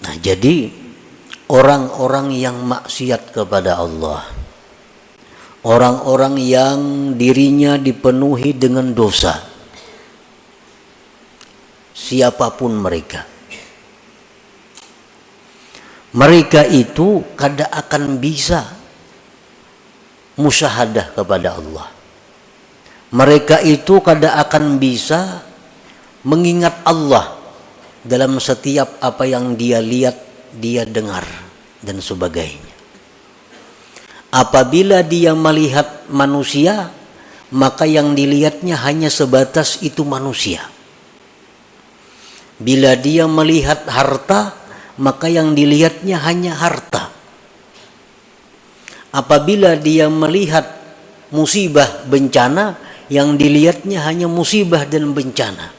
Nah, jadi orang-orang yang maksiat kepada Allah, orang-orang yang dirinya dipenuhi dengan dosa, siapapun mereka, mereka itu kada akan bisa musyahadah kepada Allah. Mereka itu kada akan bisa mengingat Allah dalam setiap apa yang dia lihat, dia dengar, dan sebagainya. Apabila dia melihat manusia, maka yang dilihatnya hanya sebatas itu manusia. Bila dia melihat harta, maka yang dilihatnya hanya harta. Apabila dia melihat musibah, bencana, yang dilihatnya hanya musibah dan bencana.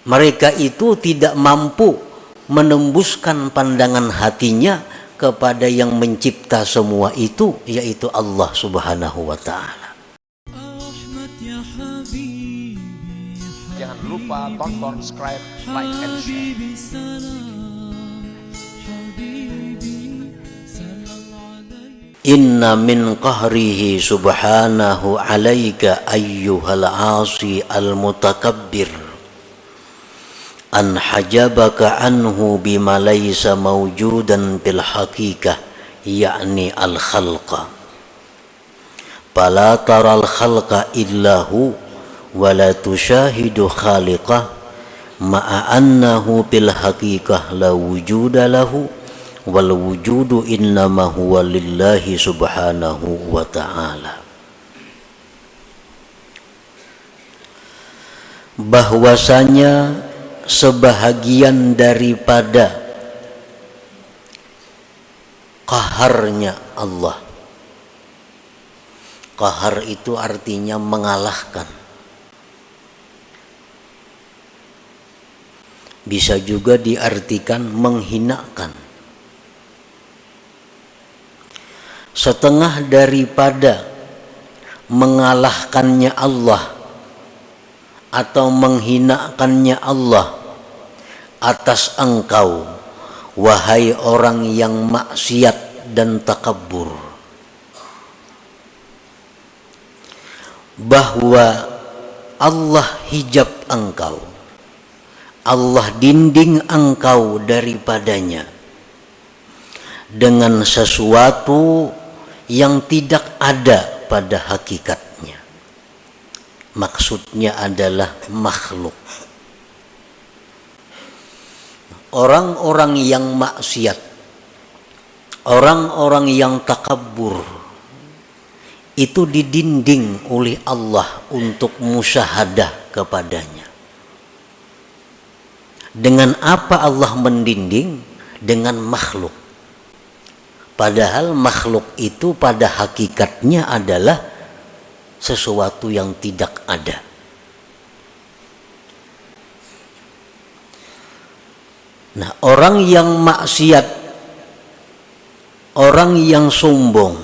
Mereka itu tidak mampu menembuskan pandangan hatinya kepada yang mencipta semua itu, yaitu Allah Subhanahu wa Ta'ala. Jangan lupa tonton, subscribe, like, and share. Inna min qahrihi subhanahu alaika ayyuhal asi al-mutakabbir an hajabaka anhu bima laysa mawjudan bil haqiqah, yakni al-khalqa. Fala taral khalqa illahu wa la tushahidu khaliqah ma'a annahu bil haqiqah la wujuda lahu wal wujudu innama huwa lillahi subhanahu wa ta'ala. Bahwasanya sebahagian daripada qaharnya Allah, qahar itu artinya mengalahkan, bisa juga diartikan menghinakan. Setengah daripada mengalahkannya Allah atau menghinakannya Allah atas engkau, wahai orang yang maksiat dan takabur, bahwa Allah hijab engkau, Allah dinding engkau daripadanya dengan sesuatu yang tidak ada pada hakikatnya. Maksudnya adalah makhluk. Orang-orang yang maksiat, orang-orang yang takabur, itu didinding oleh Allah untuk musyahadah kepadanya. Dengan apa Allah mendinding? Dengan makhluk. Padahal makhluk itu pada hakikatnya adalah sesuatu yang tidak ada. Nah, orang yang maksiat, orang yang sombong,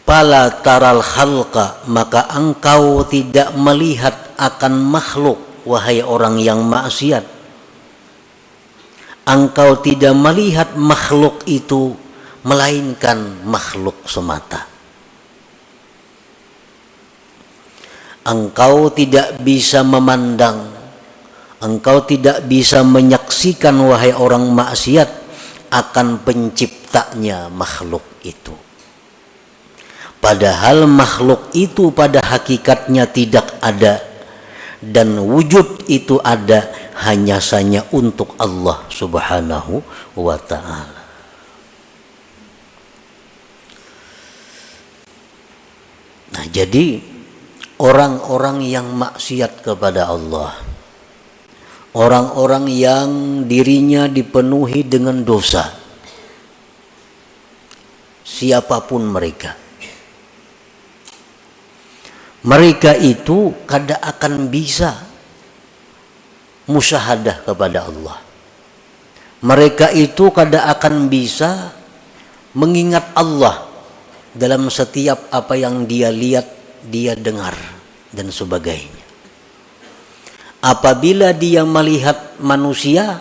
pala taral khalqa, maka engkau tidak melihat akan makhluk, wahai orang yang maksiat. Engkau tidak melihat makhluk itu melainkan makhluk semata. Engkau tidak bisa memandang, engkau tidak bisa menyaksikan, wahai orang maksiat, akan penciptanya makhluk itu. Padahal makhluk itu pada hakikatnya tidak ada, dan wujud itu ada hanya saja untuk Allah Subhanahu wa Ta'ala. Nah, jadi orang-orang yang maksiat kepada Allah, orang-orang yang dirinya dipenuhi dengan dosa, siapapun mereka, mereka itu kada akan bisa musyahadah kepada Allah. Mereka itu kada akan bisa mengingat Allah dalam setiap apa yang dia lihat, dia dengar, dan sebagainya. Apabila dia melihat manusia,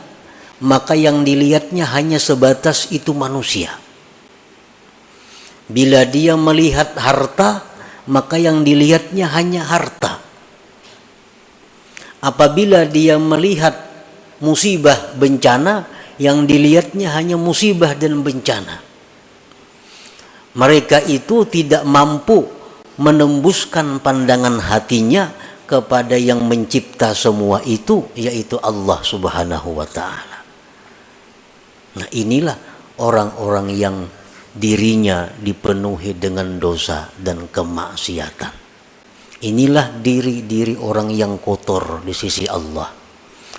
maka yang dilihatnya hanya sebatas itu manusia. Bila dia melihat harta, maka yang dilihatnya hanya harta. Apabila dia melihat musibah, bencana, yang dilihatnya hanya musibah dan bencana. Mereka itu tidak mampu menembuskan pandangan hatinya kepada yang mencipta semua itu, yaitu Allah Subhanahu wa ta'ala. Nah, inilah orang-orang yang dirinya dipenuhi dengan dosa dan kemaksiatan. Inilah diri-diri orang yang kotor di sisi Allah,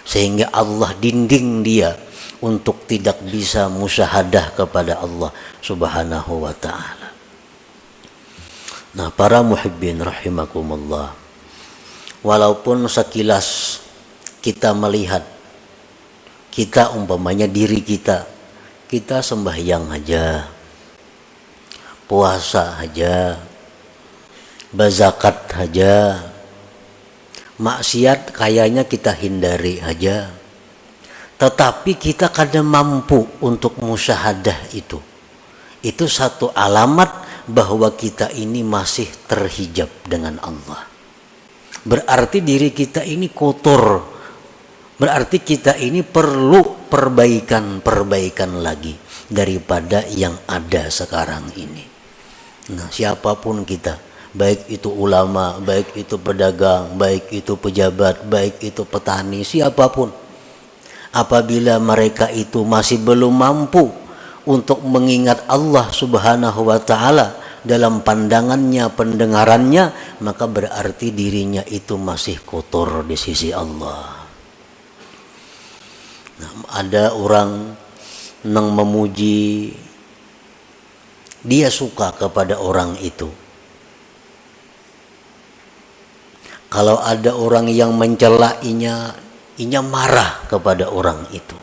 sehingga Allah dinding dia untuk tidak bisa musyahadah kepada Allah Subhanahu wa ta'ala. Nah, para muhibbin rahimakumullah, walaupun sekilas kita melihat, kita umpamanya diri kita sembahyang aja, puasa aja, berzakat aja, maksiat kayaknya kita hindari aja, tetapi kita kadang mampu untuk musyahadah itu. Itu satu alamat bahwa kita ini masih terhijab dengan Allah. Berarti diri kita ini kotor. Berarti kita ini perlu perbaikan lagi daripada yang ada sekarang ini. Nah, siapapun kita, baik itu ulama, baik itu pedagang, baik itu pejabat, baik itu petani, siapapun, apabila mereka itu masih belum mampu untuk mengingat Allah Subhanahu wa ta'ala dalam pandangannya, pendengarannya, maka berarti dirinya itu masih kotor di sisi Allah. Nah, ada orang yang memuji, dia suka kepada orang itu. Kalau ada orang yang mencela, inya marah kepada orang itu.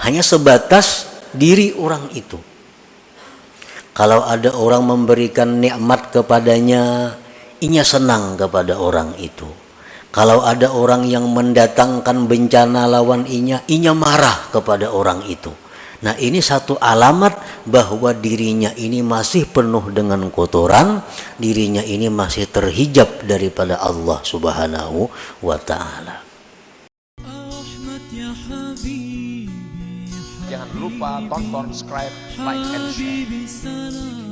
Hanya sebatas diri orang itu. Kalau ada orang memberikan nikmat kepadanya, inya senang kepada orang itu. Kalau ada orang yang mendatangkan bencana lawan inya marah kepada orang itu. Nah, ini satu alamat bahwa dirinya ini masih penuh dengan kotoran, dirinya ini masih terhijab daripada Allah Subhanahu wa ta'ala. Jangan lupa tonton, subscribe, like, and share.